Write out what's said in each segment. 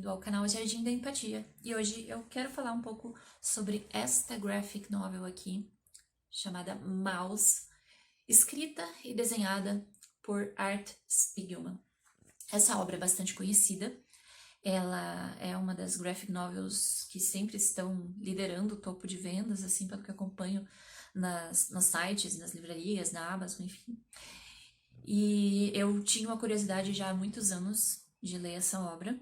bem-vindo ao canal Jardim da Empatia. E hoje eu quero falar um pouco sobre esta graphic novel aqui, chamada Mouse, escrita e desenhada por Art Spiegelman. Essa obra é bastante conhecida, ela é uma das graphic novels que sempre estão liderando o topo de vendas, assim, pelo que eu acompanho nos sites, nas livrarias, na Amazon, enfim. E eu tinha uma curiosidade já há muitos anos de ler essa obra,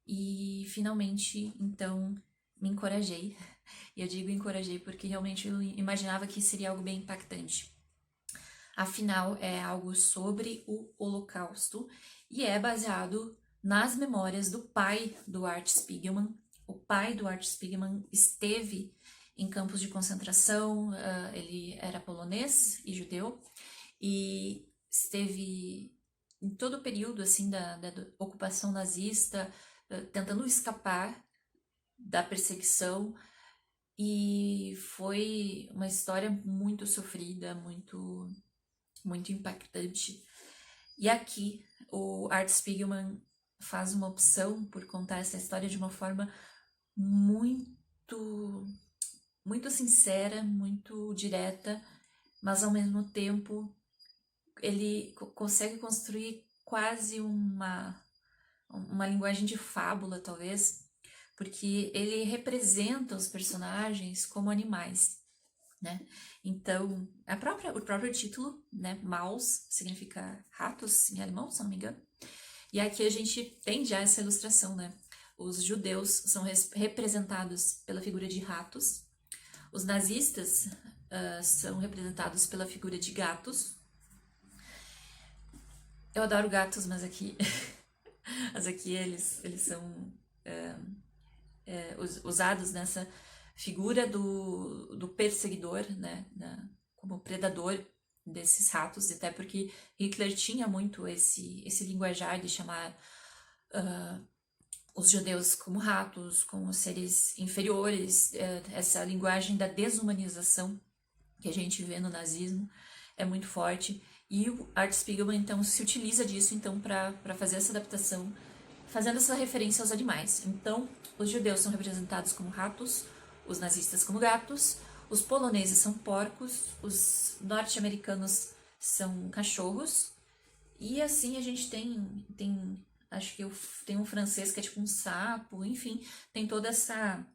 e finalmente, então, me encorajei. E eu digo encorajei porque realmente eu imaginava que seria algo bem impactante. Afinal, é algo sobre o Holocausto e é baseado nas memórias do pai do Art Spiegelman. O pai do Art Spiegelman esteve em campos de concentração, ele era polonês e judeu, e esteve em todo o período assim da ocupação nazista, tentando escapar da perseguição, e foi uma história muito sofrida, muito impactante. E aqui o Art Spiegelman faz uma opção por contar essa história de uma forma muito sincera, muito direta, mas ao mesmo tempo ele consegue construir quase uma linguagem de fábula, talvez, porque ele representa os personagens como animais, né? Então, o próprio título, né, Maus, significa ratos em alemão, se não me engano. E aqui a gente tem já essa ilustração, né? Os judeus são representados pela figura de ratos, os nazistas são representados pela figura de gatos. Eu adoro gatos, mas aqui eles são usados nessa figura do perseguidor, né, como predador desses ratos, até porque Hitler tinha muito esse linguajar de chamar os judeus como ratos, como seres inferiores, essa linguagem da desumanização que a gente vê no nazismo é muito forte, e o Art Spiegelman então se utiliza disso então para fazer essa adaptação, fazendo essa referência aos animais. Então, os judeus são representados como ratos, os nazistas como gatos, os poloneses são porcos, os norte-americanos são cachorros, e assim a gente tem acho que tem um francês que é tipo um sapo, enfim, tem toda essa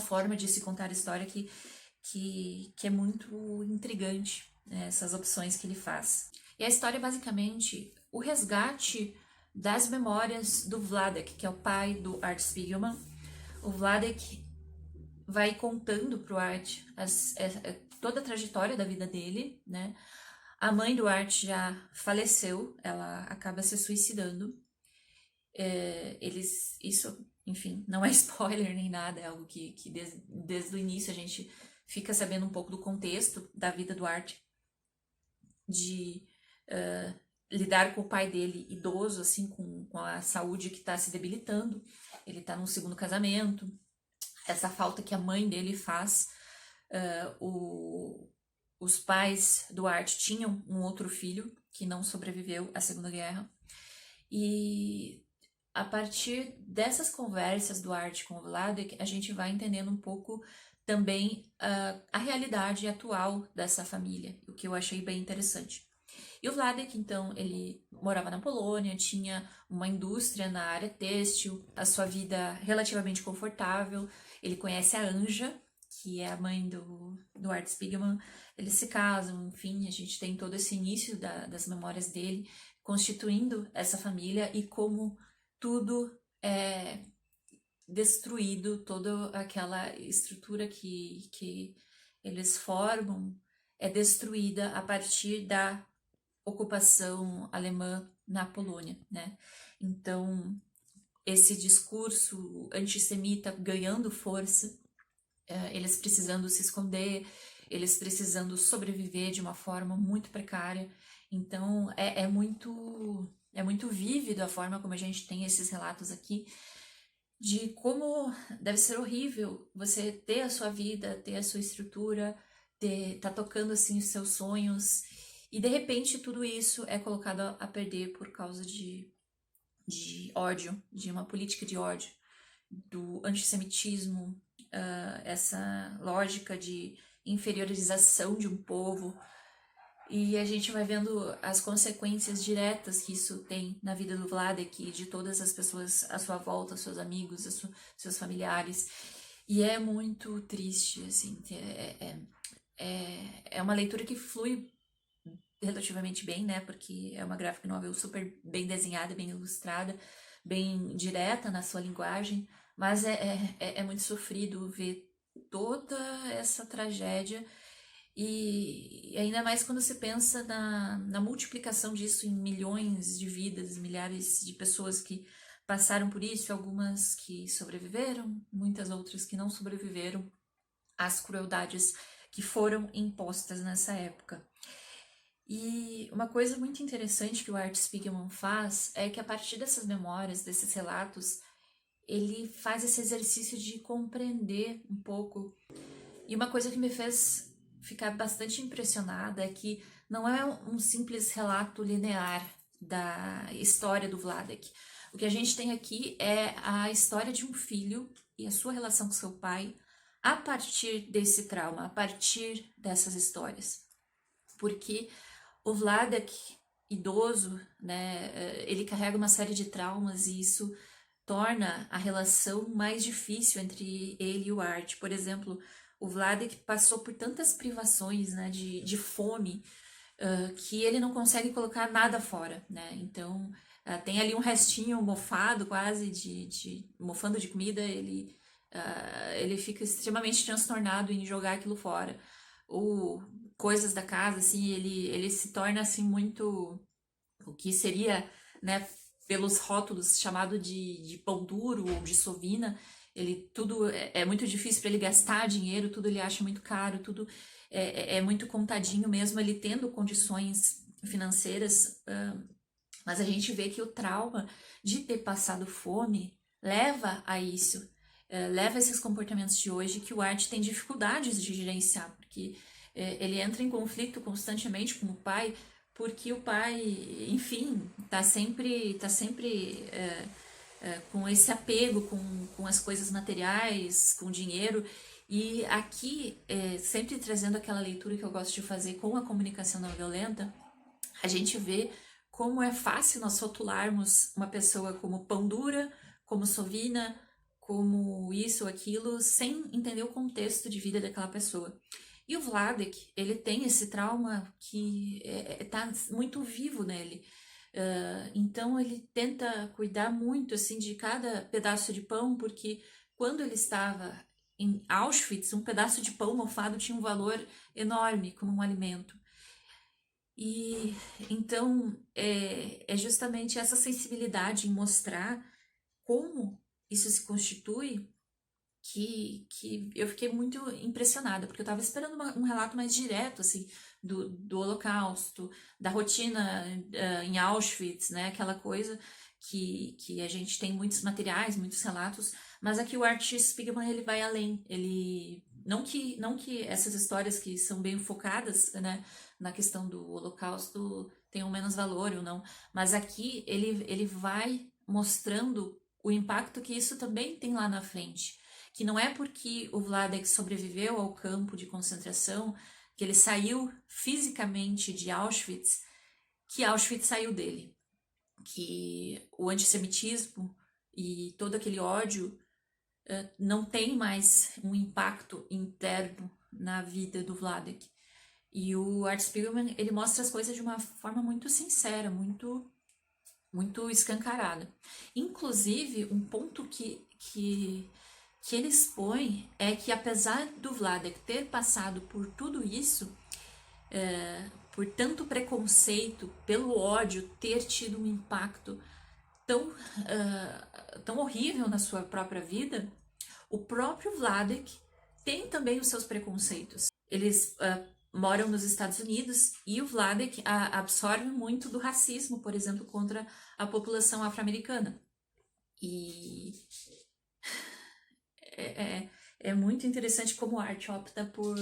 forma de se contar a história que é muito intrigante, né, essas opções que ele faz. E a história é basicamente o resgate das memórias do Vladek, que é o pai do Art Spiegelman. O Vladek vai contando pro Art toda a trajetória da vida dele, né? A mãe do Art já faleceu, ela acaba se suicidando. Isso, enfim, não é spoiler nem nada, é algo que desde o início a gente fica sabendo um pouco do contexto da vida do Art, de lidar com o pai dele idoso, assim, com a saúde que está se debilitando. Ele está num segundo casamento, essa falta que a mãe dele faz. Os pais do Art tinham um outro filho que não sobreviveu à Segunda Guerra, e a partir dessas conversas do Art com o Vladek, a gente vai entendendo um pouco também a realidade atual dessa família, o que eu achei bem interessante. E o Vladek, então, ele morava na Polônia, tinha uma indústria na área têxtil, a sua vida relativamente confortável. Ele conhece a Anja, que é a mãe do Art Spiegelman. Eles se casam, enfim, a gente tem todo esse início das memórias dele, constituindo essa família e como tudo é destruído, toda aquela estrutura que eles formam é destruída a partir da ocupação alemã na Polônia, né? Então, esse discurso antissemita ganhando força, eles precisando se esconder, eles precisando sobreviver de uma forma muito precária. Então, é muito vívido a forma como a gente tem esses relatos aqui, de como deve ser horrível você ter a sua vida, ter a sua estrutura, tá tocando assim os seus sonhos, e de repente tudo isso é colocado a perder por causa de ódio, de uma política de ódio, do antissemitismo, essa lógica de inferiorização de um povo, e a gente vai vendo as consequências diretas que isso tem na vida do Vladek e de todas as pessoas à sua volta, seus amigos, seus familiares. E é muito triste, assim, é uma leitura que flui relativamente bem, né, porque é uma graphic novel super bem desenhada, bem ilustrada, bem direta na sua linguagem, mas é muito sofrido ver toda essa tragédia e ainda mais quando se pensa na multiplicação disso em milhões de vidas, milhares de pessoas que passaram por isso, algumas que sobreviveram, muitas outras que não sobreviveram às crueldades que foram impostas nessa época. E uma coisa muito interessante que o Art Spiegelman faz é que a partir dessas memórias, desses relatos, ele faz esse exercício de compreender um pouco. E uma coisa que me fez ficar bastante impressionada é que não é um simples relato linear da história do Vladek. O que a gente tem aqui é a história de um filho e a sua relação com seu pai a partir desse trauma, a partir dessas histórias. Porque o Vladek, idoso, né, ele carrega uma série de traumas e isso torna a relação mais difícil entre ele e o Art. Por exemplo, o Vladek passou por tantas privações, né, de fome, que ele não consegue colocar nada fora, né? Então, tem ali um restinho mofado quase, mofando de comida, ele fica extremamente transtornado em jogar aquilo fora. Ou coisas da casa, assim, ele se torna, assim, muito... O que seria, né, pelos rótulos, chamado de pão duro ou de sovina, tudo é muito difícil para ele gastar dinheiro, tudo ele acha muito caro, tudo é muito contadinho mesmo, ele tendo condições financeiras, mas a gente vê que o trauma de ter passado fome leva a isso, leva a esses comportamentos de hoje que o Art tem dificuldades de gerenciar, porque ele entra em conflito constantemente com o pai, porque o pai, enfim, tá sempre com esse apego com as coisas materiais, com o dinheiro. E aqui, sempre trazendo aquela leitura que eu gosto de fazer com a comunicação não violenta, a gente vê como é fácil nós rotularmos uma pessoa como pão dura, como sovina, como isso ou aquilo, sem entender o contexto de vida daquela pessoa. E o Vladek, ele tem esse trauma que tá muito vivo nele. Então ele tenta cuidar muito assim de cada pedaço de pão, porque quando ele estava em Auschwitz, um pedaço de pão mofado tinha um valor enorme como um alimento. E então é justamente essa sensibilidade em mostrar como isso se constitui que eu fiquei muito impressionada, porque eu estava esperando um relato mais direto, assim, do Holocausto, da rotina em Auschwitz, né, aquela coisa que a gente tem muitos materiais, muitos relatos, mas aqui o Art Spiegelman, ele vai além, ele... Não que essas histórias que são bem focadas, né, na questão do Holocausto tenham menos valor ou não, mas aqui ele vai mostrando o impacto que isso também tem lá na frente, que não é porque o Vladek sobreviveu ao campo de concentração, que ele saiu fisicamente de Auschwitz, que Auschwitz saiu dele, que o antissemitismo e todo aquele ódio não tem mais um impacto interno na vida do Vladek. E o Art Spiegelman, ele mostra as coisas de uma forma muito sincera, muito escancarada. Inclusive, um ponto que ele expõe é que, apesar do Vladek ter passado por tudo isso, por tanto preconceito, pelo ódio, ter tido um impacto tão horrível na sua própria vida, o próprio Vladek tem também os seus preconceitos. Eles moram nos Estados Unidos e o Vladek absorve muito do racismo, por exemplo, contra a população afro-americana. E é muito interessante como o Art opta por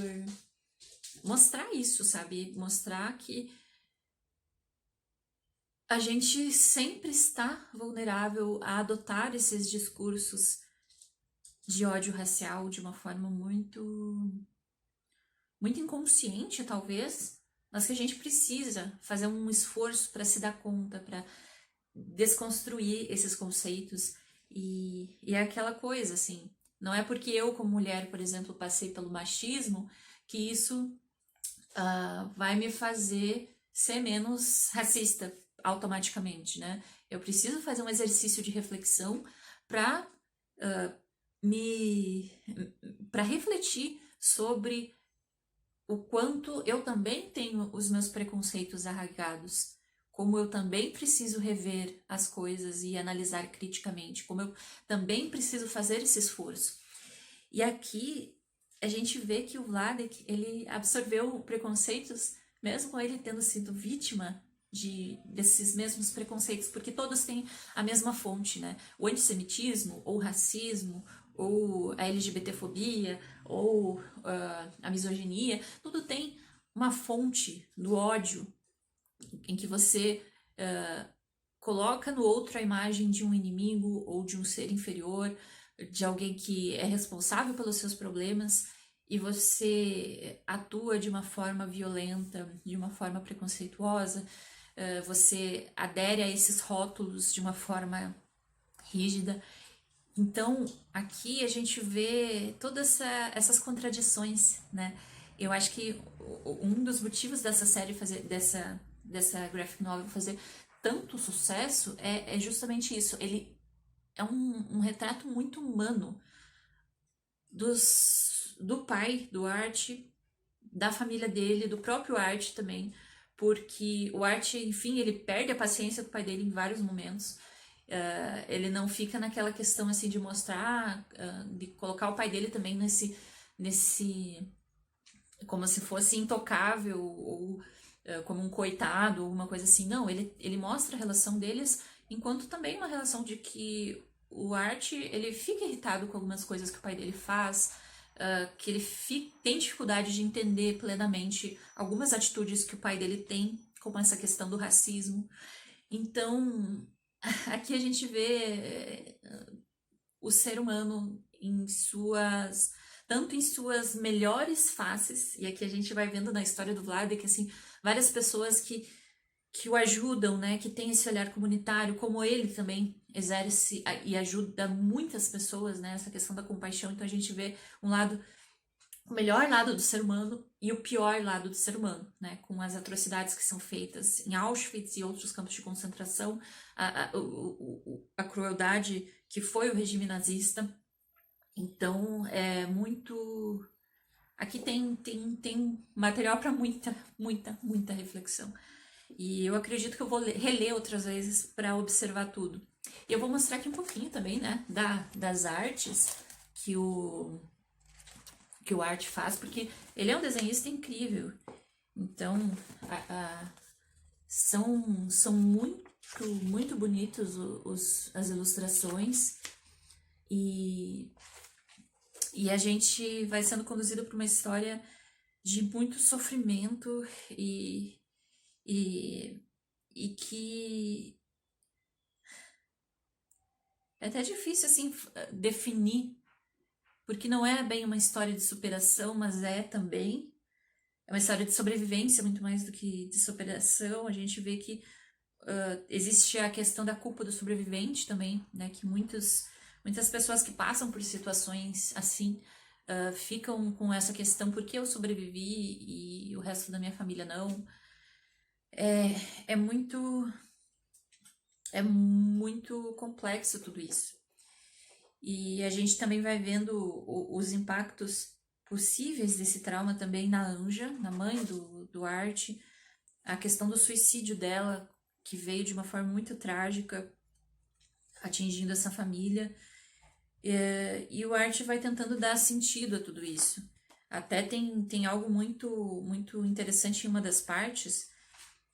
mostrar isso, sabe? Mostrar que a gente sempre está vulnerável a adotar esses discursos de ódio racial de uma forma muito inconsciente, talvez, mas que a gente precisa fazer um esforço para se dar conta, para desconstruir esses conceitos. E é aquela coisa, assim, não é porque eu, como mulher, por exemplo, passei pelo machismo, que isso vai me fazer ser menos racista automaticamente, né? Eu preciso fazer um exercício de reflexão para me para refletir sobre o quanto eu também tenho os meus preconceitos arraigados, como eu também preciso rever as coisas e analisar criticamente, como eu também preciso fazer esse esforço. E aqui a gente vê que o Vladek, ele absorveu preconceitos, mesmo ele tendo sido vítima desses mesmos preconceitos, porque todos têm a mesma fonte, né? O antissemitismo, ou o racismo, ou a LGBTfobia, ou a misoginia, tudo tem uma fonte do ódio, em que você coloca no outro a imagem de um inimigo ou de um ser inferior, de alguém que é responsável pelos seus problemas, e você atua de uma forma violenta, de uma forma preconceituosa, você adere a esses rótulos de uma forma rígida. Então, aqui a gente vê todas essas contradições, né? Eu acho que um dos motivos dessa série fazer, dessa graphic novel fazer tanto sucesso é justamente isso. Ele é um retrato muito humano do pai do Art, da família dele, do próprio Art também, porque o Art, enfim, ele perde a paciência do pai dele em vários momentos. Ele não fica naquela questão assim de mostrar, de colocar o pai dele também nesse como se fosse intocável ou como um coitado, alguma coisa assim. Não, ele mostra a relação deles enquanto também uma relação de que o Art, ele fica irritado com algumas coisas que o pai dele faz, que ele tem dificuldade de entender plenamente algumas atitudes que o pai dele tem, como essa questão do racismo. Então, aqui a gente vê o ser humano tanto em suas melhores faces, e aqui a gente vai vendo na história do Vlad que assim, várias pessoas que o ajudam, né, que tem esse olhar comunitário, como ele também exerce e ajuda muitas pessoas, né, essa questão da compaixão. Então a gente vê o melhor lado do ser humano e o pior lado do ser humano, né, com as atrocidades que são feitas em Auschwitz e outros campos de concentração, a crueldade que foi o regime nazista. Então, é muito. Aqui tem material para muita reflexão. E eu acredito que eu vou reler outras vezes para observar tudo. E eu vou mostrar aqui um pouquinho também, né, das artes que o Art faz, porque ele é um desenhista incrível. Então, são muito bonitos as ilustrações. E a gente vai sendo conduzido por uma história de muito sofrimento e que é até difícil assim definir, porque não é bem uma história de superação, mas é também. É uma história de sobrevivência muito mais do que de superação. A gente vê que existe a questão da culpa do sobrevivente também, né? Que muitas pessoas que passam por situações assim ficam com essa questão: por que eu sobrevivi e o resto da minha família não? É muito complexo tudo isso. E a gente também vai vendo os impactos possíveis desse trauma também na Anja, na mãe do Art, a questão do suicídio dela, que veio de uma forma muito trágica, atingindo essa família. E o Art vai tentando dar sentido a tudo isso. Até tem algo muito interessante em uma das partes,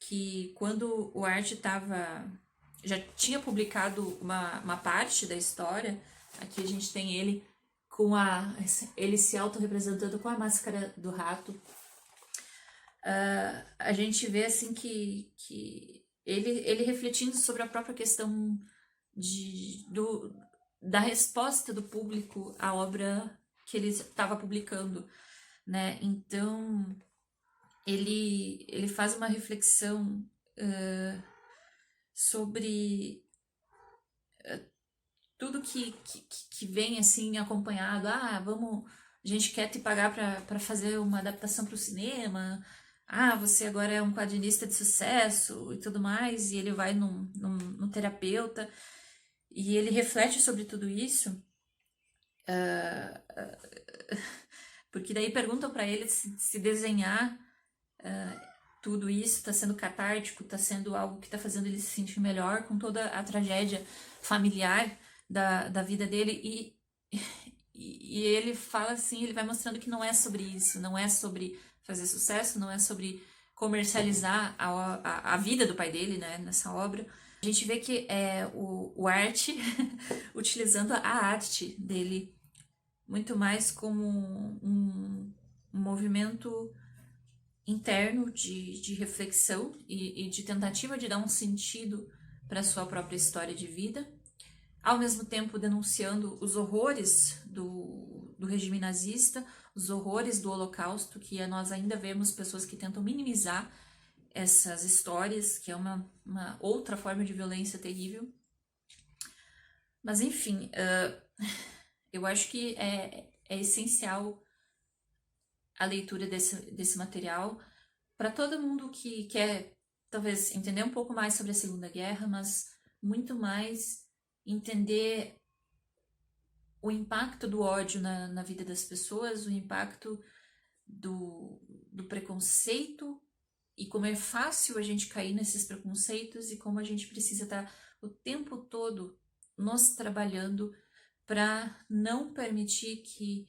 que quando o Art já tinha publicado uma parte da história, aqui a gente tem ele ele se autorrepresentando com a máscara do rato. A gente vê assim que ele refletindo sobre a própria questão da resposta do público à obra que ele estava publicando, né? Então, ele faz uma reflexão sobre tudo que vem, assim, acompanhado. A gente quer te pagar para fazer uma adaptação para o cinema. Você agora é um quadrinista de sucesso e tudo mais. E ele vai num terapeuta e ele reflete sobre tudo isso. Porque daí perguntam para ele se desenhar tudo isso está sendo catártico, está sendo algo que está fazendo ele se sentir melhor com toda a tragédia familiar da vida dele. E ele fala assim, ele vai mostrando que não é sobre isso, não é sobre fazer sucesso, não é sobre comercializar a vida do pai dele, né, nessa obra. A gente vê que é o Art utilizando a arte dele muito mais como um movimento interno de reflexão e de tentativa de dar um sentido para a sua própria história de vida, ao mesmo tempo denunciando os horrores do regime nazista, os horrores do Holocausto, que nós ainda vemos pessoas que tentam minimizar essas histórias, que é uma outra forma de violência terrível. Mas enfim, eu acho que é essencial a leitura desse material para todo mundo que quer, talvez, entender um pouco mais sobre a Segunda Guerra, mas muito mais entender o impacto do ódio na vida das pessoas, o impacto do preconceito e como é fácil a gente cair nesses preconceitos e como a gente precisa estar o tempo todo nos trabalhando para não permitir que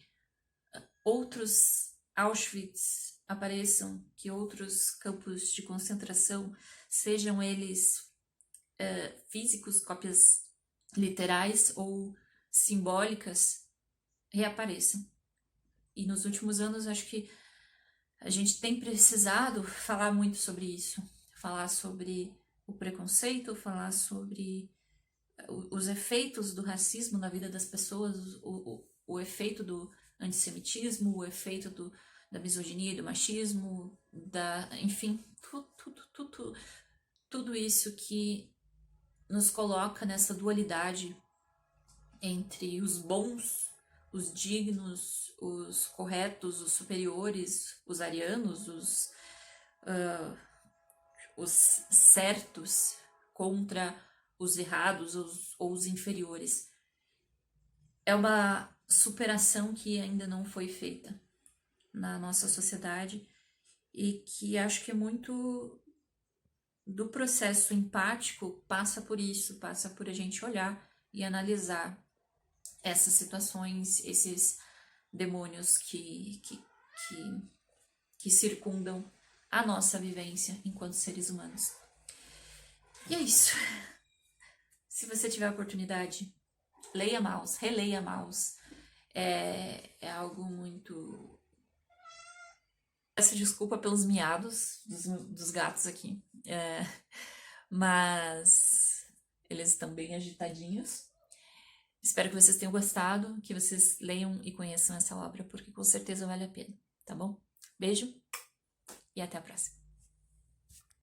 outros Auschwitz apareçam, que outros campos de concentração, sejam eles físicos, cópias literais ou simbólicas, reapareçam. E nos últimos anos, acho que a gente tem precisado falar muito sobre isso, falar sobre o preconceito, falar sobre os efeitos do racismo na vida das pessoas, o efeito do antissemitismo, o efeito da misoginia e do machismo, enfim, tudo isso que nos coloca nessa dualidade entre os bons, os dignos, os corretos, os superiores, os arianos, os certos contra os errados ou os inferiores. É uma superação que ainda não foi feita na nossa sociedade e que acho que é muito do processo empático passa por isso, passa por a gente olhar e analisar essas situações, esses demônios que circundam a nossa vivência enquanto seres humanos. E é isso. Se você tiver a oportunidade, leia Maus, releia Maus. É algo muito... Peço desculpa pelos miados dos gatos aqui. Mas eles estão bem agitadinhos. Espero que vocês tenham gostado, que vocês leiam e conheçam essa obra, porque com certeza vale a pena, tá bom? Beijo e até a próxima.